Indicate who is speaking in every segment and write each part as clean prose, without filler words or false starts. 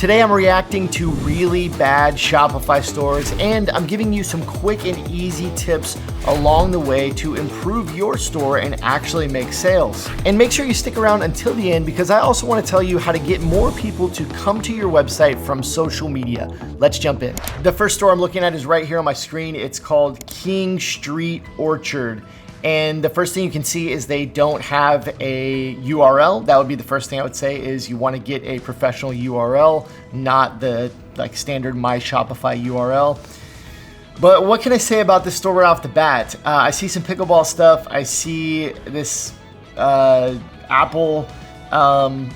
Speaker 1: Today I'm reacting to really bad Shopify stores, and I'm giving you some quick and easy tips along the way to improve your store and actually make sales. And make sure you stick around until the end, because I also want to tell you how to get more people to come to your website from social media. Let's jump in. The first store I'm looking at is right here on my screen. It's called King Street Orchard. And the first thing you can see is they don't have a URL. That would be the first thing I would say, is you want to get a professional URL, not the standard My Shopify URL. But what can I say about this store right off the bat? I see some pickleball stuff. I see this Apple. I'm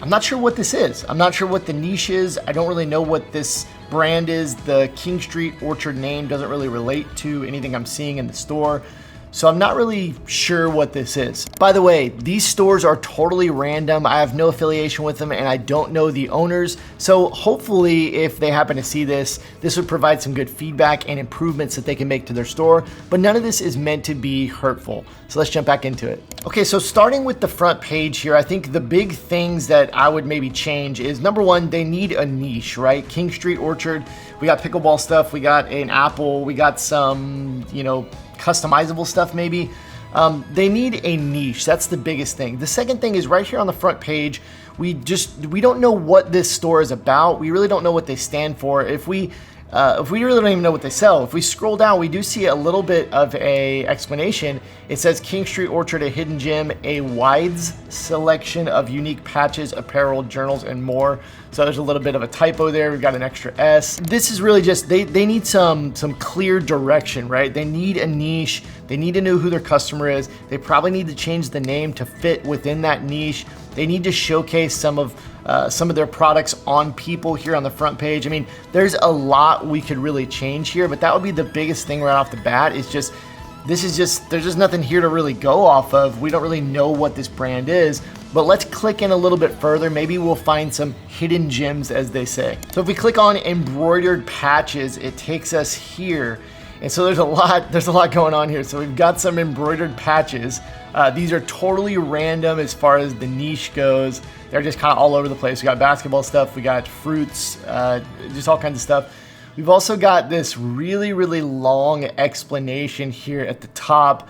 Speaker 1: not sure what this is. I'm not sure what the niche is. I don't really know what this brand is. The King Street Orchard name doesn't really relate to anything I'm seeing in the store. So I'm not really sure what this is. By the way, these stores are totally random. I have no affiliation with them and I don't know the owners. So hopefully if they happen to see this, this would provide some good feedback and improvements that they can make to their store. But none of this is meant to be hurtful. So let's jump back into it. Okay, so starting with the front page here, I think the big things that I would maybe change is, number one, they need a niche, right? King Street Orchard, we got pickleball stuff, we got an Apple, we got some, customizable stuff maybe. They need a niche. That's the biggest thing. The second thing is right here on the front page, we don't know what this store is about. We really don't know what they stand for. If we really don't even know what they sell, if we scroll down, we do see a little bit of a explanation. It says King Street Orchard, a hidden gem, a wide selection of unique patches, apparel, journals, and more. So there's a little bit of a typo there. We've got an extra S. This is really just, they need some clear direction, right? They need a niche. They need to know who their customer is. They probably need to change the name to fit within that niche. They need to showcase some of their products on people here on the front page. I mean, there's a lot we could really change here, but that would be the biggest thing right off the bat. Is just, there's just nothing here to really go off of. We don't really know what this brand is, but let's click in a little bit further. Maybe we'll find some hidden gems, as they say. So if we click on embroidered patches, it takes us here. And so there's a lot going on here. So we've got some embroidered patches. These are totally random as far as the niche goes. They're just kind of all over the place. We got basketball stuff, we got fruits, just all kinds of stuff. We've also got this really, really long explanation here at the top,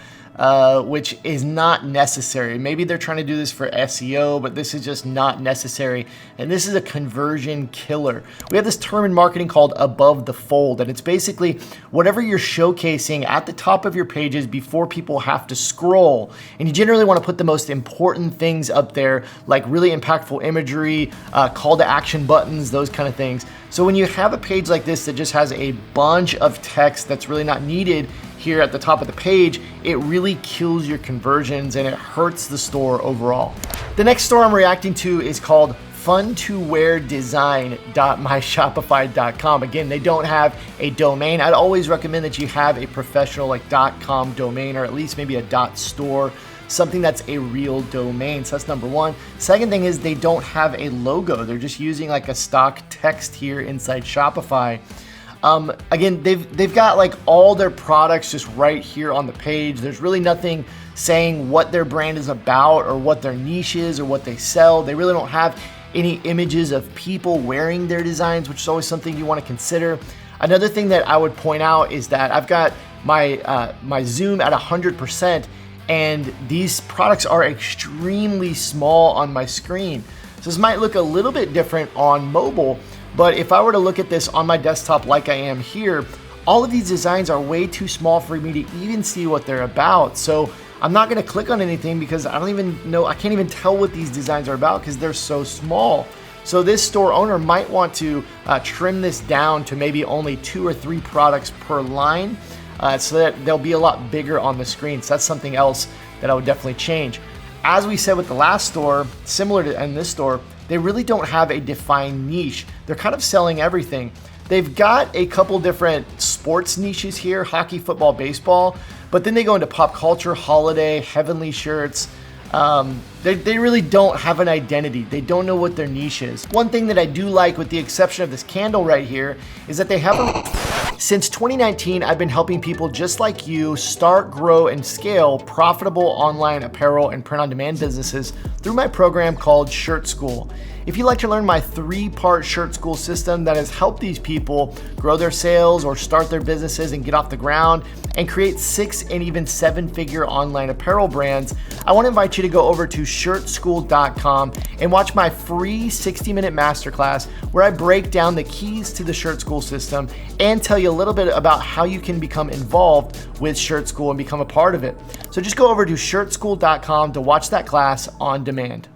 Speaker 1: which is not necessary. Maybe they're trying to do this for SEO, but this is just not necessary. And this is a conversion killer. We have this term in marketing called above the fold, and it's basically whatever you're showcasing at the top of your pages before people have to scroll. And you generally want to put the most important things up there, like really impactful imagery, call to action buttons, those kind of things. So when you have a page like this that just has a bunch of text that's really not needed here at the top of the page, it really kills your conversions and it hurts the store overall. The next store I'm reacting to is called funtoweardesign.myshopify.com. Again, they don't have a domain. I'd always recommend that you have a professional like .com domain, or at least maybe a .store, something that's a real domain. So that's number one. Second thing is they don't have a logo. They're just using like a stock text here inside Shopify. Again, they've got like all their products just right here on the page. There's really nothing saying what their brand is about or what their niche is or what they sell. They really don't have any images of people wearing their designs, which is always something you want to consider. Another thing that I would point out is that I've got my zoom at 100%, and these products are extremely small on my screen. So this might look a little bit different on mobile, but if I were to look at this on my desktop like I am here, all of these designs are way too small for me to even see what they're about. So I'm not gonna click on anything because I don't even know, I can't even tell what these designs are about because they're so small. So this store owner might want to trim this down to maybe only 2 or 3 products per line, so that they'll be a lot bigger on the screen. So that's something else that I would definitely change. As we said with the last store, similar to in this store, they really don't have a defined niche. They're kind of selling everything. They've got a couple different sports niches here, hockey, football, baseball, but then they go into pop culture, holiday, heavenly shirts. They really don't have an identity. They don't know what their niche is. One thing that I do like, with the exception of this candle right here, is that they have Since 2019, I've been helping people just like you start, grow, and scale profitable online apparel and print-on-demand businesses through my program called Shirt School. If you'd like to learn my 3-part shirt school system that has helped these people grow their sales or start their businesses and get off the ground and create 6 and even 7-figure online apparel brands, I want to invite you to go over to shirtschool.com and watch my free 60-minute masterclass where I break down the keys to the Shirt School system and tell you a little bit about how you can become involved with Shirt School and become a part of it. So just go over to shirtschool.com to watch that class on demand.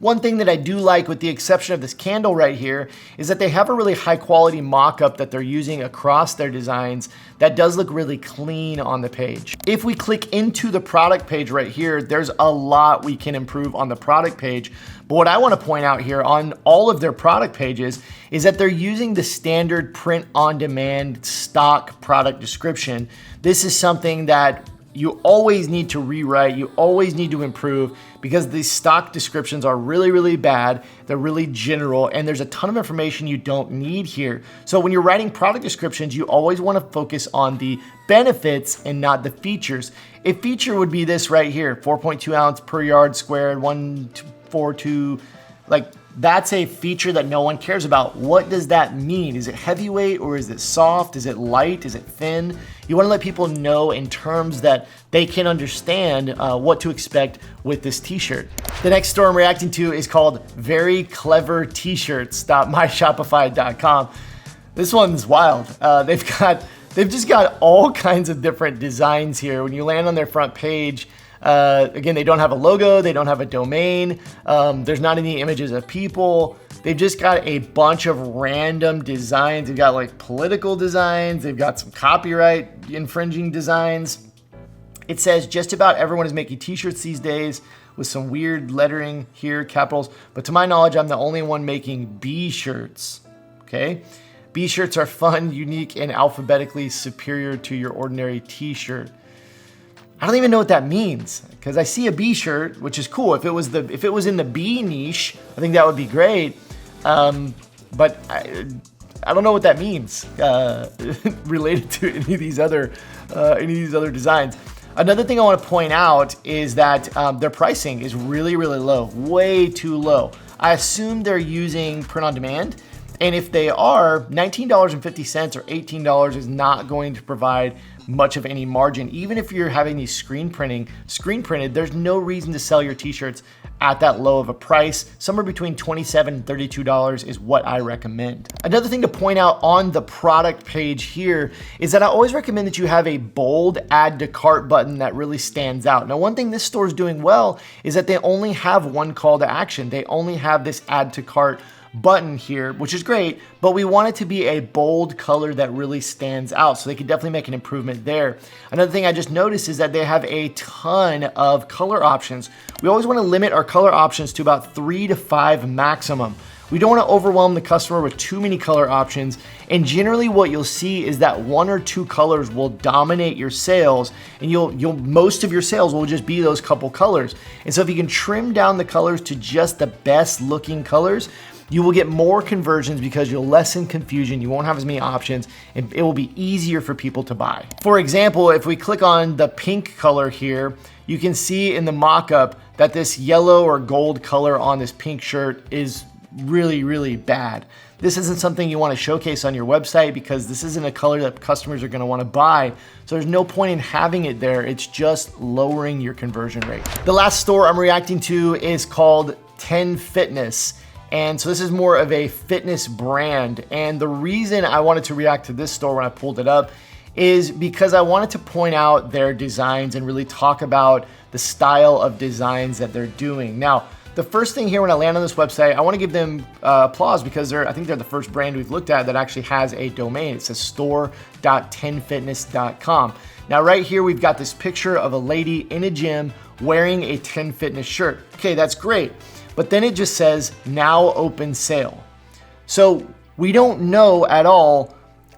Speaker 1: One thing that I do like, with the exception of this candle right here, is that they have a really high quality mock-up that they're using across their designs that does look really clean on the page. If we click into the product page right here, there's a lot we can improve on the product page. But what I want to point out here on all of their product pages is that they're using the standard print-on-demand stock product description. This is something that you always need to rewrite, you always need to improve, because these stock descriptions are really, really bad. They're really general, and there's a ton of information you don't need here. So when you're writing product descriptions, you always want to focus on the benefits and not the features. A feature would be this right here, 4.2 ounce per yard squared, 142, like that's a feature that no one cares about. What does that mean? Is it heavyweight or is it soft? Is it light? Is it thin? You want to let people know in terms that they can understand what to expect with this t-shirt. The next store I'm reacting to is called Very Clever T-shirts.myshopify.com. This one's wild. They've just got all kinds of different designs here. When you land on their front page, again, they don't have a logo, they don't have a domain, there's not any images of people. They've just got a bunch of random designs. They've got like political designs, they've got some copyright infringing designs. It says just about everyone is making t-shirts these days with some weird lettering here, capitals, but to my knowledge, I'm the only one making B shirts, okay? B shirts are fun, unique, and alphabetically superior to your ordinary t-shirt. I don't even know what that means, because I see a B shirt, which is cool. If it was in the B niche, I think that would be great. But I don't know what that means related to any of these other designs. Another thing I want to point out is that their pricing is really, really low, way too low. I assume they're using print on demand. And if they are, $19.50 or $18 is not going to provide much of any margin. Even if you're having these screen printed, there's no reason to sell your t-shirts at that low of a price. Somewhere between $27 and $32 is what I recommend. Another thing to point out on the product page here is that I always recommend that you have a bold add to cart button that really stands out. Now, one thing this store is doing well is that they only have one call to action. They only have this add to cart button here, which is great, but we want it to be a bold color that really stands out, so they could definitely make an improvement there. Another thing I just noticed is that they have a ton of color options. We always want to limit our color options to about 3 to 5 maximum. We don't want to overwhelm the customer with too many color options, and generally what you'll see is that 1 or 2 colors will dominate your sales, and most of your sales will just be those couple colors. And so if you can trim down the colors to just the best looking colors, you will get more conversions because you'll lessen confusion, you won't have as many options, and it will be easier for people to buy. For example, if we click on the pink color here, you can see in the mock-up that this yellow or gold color on this pink shirt is really, really bad. This isn't something you want to showcase on your website because this isn't a color that customers are going to want to buy. So there's no point in having it there. It's just lowering your conversion rate. The last store I'm reacting to is called 10 Fitness. And so this is more of a fitness brand. And the reason I wanted to react to this store when I pulled it up is because I wanted to point out their designs and really talk about the style of designs that they're doing. Now, the first thing here when I land on this website, I want to give them applause because I think they're the first brand we've looked at that actually has a domain. It says store.10fitness.com. Now right here, we've got this picture of a lady in a gym wearing a 10 Fitness shirt. Okay, that's great. But then it just says now open sale. So we don't know at all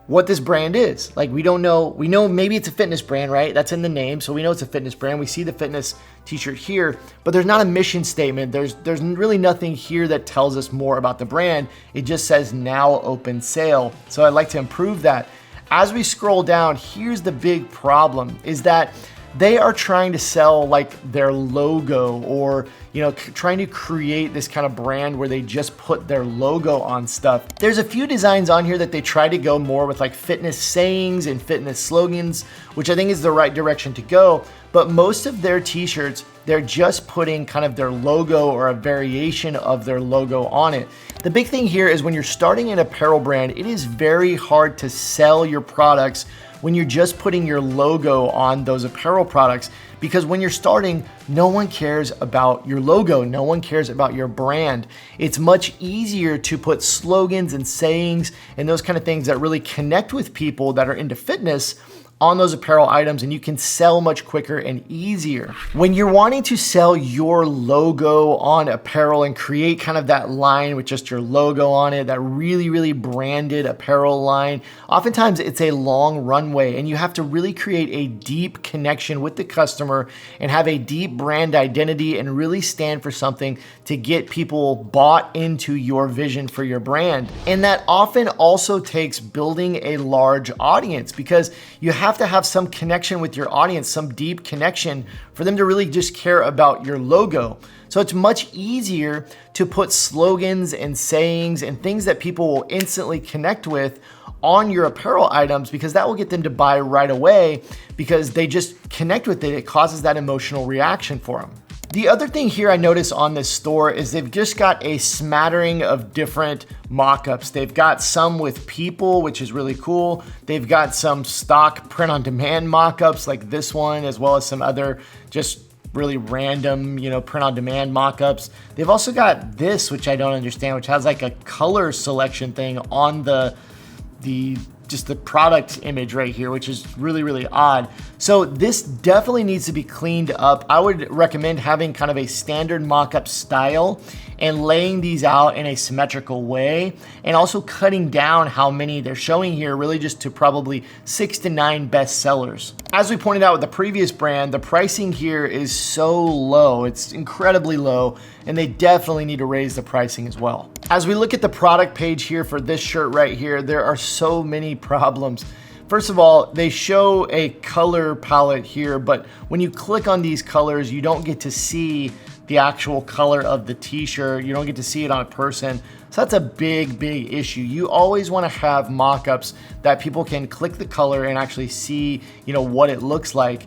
Speaker 1: what this brand is. Like we know maybe it's a fitness brand, right? That's in the name. So we know it's a fitness brand. We see the fitness t-shirt here, but there's not a mission statement. There's really nothing here that tells us more about the brand. It just says now open sale. So I'd like to improve that. As we scroll down, here's the big problem is that they are trying to sell like their logo, or trying to create this kind of brand where they just put their logo on stuff. There's a few designs on here that they try to go more with like fitness sayings and fitness slogans, which I think is the right direction to go. But most of their t-shirts, they're just putting kind of their logo or a variation of their logo on it. The big thing here is when you're starting an apparel brand, it is very hard to sell your products when you're just putting your logo on those apparel products, because when you're starting, no one cares about your logo. No one cares about your brand. It's much easier to put slogans and sayings and those kind of things that really connect with people that are into fitness on those apparel items, and you can sell much quicker and easier. When you're wanting to sell your logo on apparel and create kind of that line with just your logo on it, that really branded apparel line, oftentimes it's a long runway and you have to really create a deep connection with the customer and have a deep brand identity and really stand for something to get people bought into your vision for your brand. And that often also takes building a large audience, because you have to have some connection with your audience, some deep connection for them to really just care about your logo. So it's much easier to put slogans and sayings and things that people will instantly connect with on your apparel items, because that will get them to buy right away because they just connect with it. It causes that emotional reaction for them. The other thing here I notice on this store is they've just got a smattering of different mock-ups. They've got some with people, which is really cool. They've got some stock print-on-demand mock-ups like this one, as well as some other just really random, print-on-demand mock-ups. They've also got this, which I don't understand, which has like a color selection thing on the product image right here, which is really odd. So this definitely needs to be cleaned up. I would recommend having kind of a standard mock-up style and laying these out in a symmetrical way, and also cutting down how many they're showing here, really just to probably 6 to 9 best sellers. As we pointed out with the previous brand, the pricing here is so low. It's incredibly low, and they definitely need to raise the pricing as well. As we look at the product page here for this shirt right here, there are so many problems. First of all, they show a color palette here, but when you click on these colors, you don't get to see the actual color of the t-shirt. You don't get to see it on a person. So that's a big issue. You always want to have mock-ups that people can click the color and actually see, what it looks like.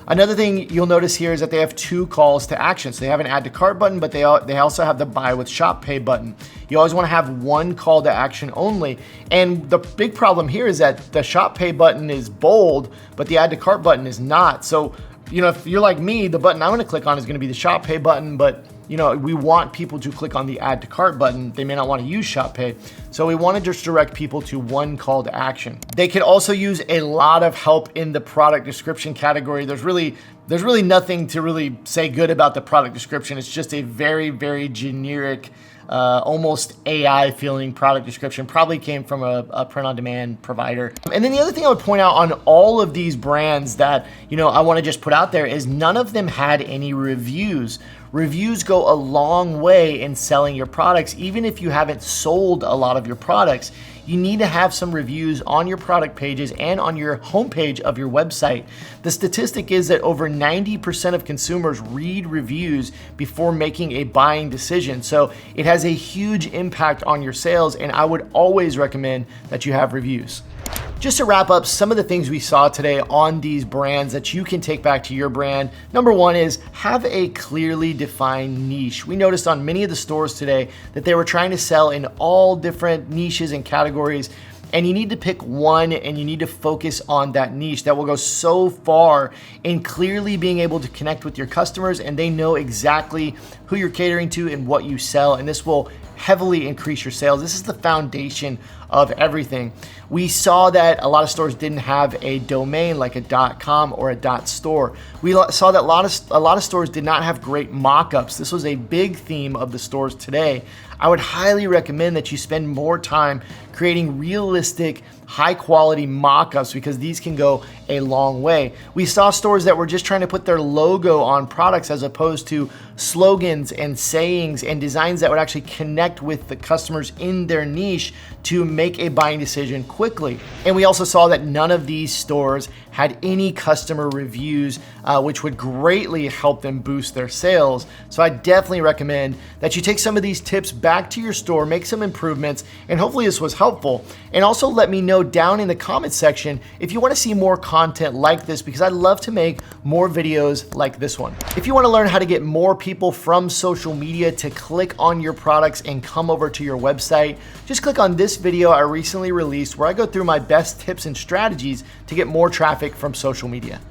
Speaker 1: Another thing you'll notice here is that they have 2 calls to action. So they have an add to cart button, but they also have the buy with Shop Pay button. You always want to have 1 call to action only. And the big problem here is that the Shop Pay button is bold, but the add to cart button is not. So, if you're like me, the button I'm going to click on is going to be the Shop Pay button, but we want people to click on the add to cart button. They may not want to use Shop Pay. So we want to just direct people to 1 call to action. They could also use a lot of help in the product description category. There's really nothing to really say good about the product description. It's just a very generic, almost AI feeling product description. Probably came from a print-on-demand provider. And then the other thing I would point out on all of these brands that I want to just put out there is none of them had any reviews. Reviews go a long way in selling your products. Even if you haven't sold a lot of your products, you need to have some reviews on your product pages and on your homepage of your website. The statistic is that over 90% of consumers read reviews before making a buying decision. So it has a huge impact on your sales, and I would always recommend that you have reviews. Just to wrap up some of the things we saw today on these brands that you can take back to your brand. Number 1 is have a clearly defined niche. We noticed on many of the stores today that they were trying to sell in all different niches and categories, and you need to pick one and you need to focus on that niche. That will go so far in clearly being able to connect with your customers, and they know exactly who you're catering to and what you sell, and this will heavily increase your sales. This is the foundation of everything. We saw that a lot of stores didn't have a domain like a .com or a .store. We saw that a lot of stores did not have great mock-ups. This was a big theme of the stores today. I would highly recommend that you spend more time creating realistic, high-quality mock-ups, because these can go a long way. We saw stores that were just trying to put their logo on products as opposed to slogans and sayings and designs that would actually connect with the customers in their niche to make a buying decision quickly. And we also saw that none of these stores had any customer reviews, which would greatly help them boost their sales. So I definitely recommend that you take some of these tips back to your store, make some improvements, and hopefully this was helpful. And also let me know down in the comments section if you want to see more content like this, because I'd love to make more videos like this one. If you want to learn how to get more people from social media to click on your products and come over to your website, just click on this video I recently released where I go through my best tips and strategies to get more traffic from social media.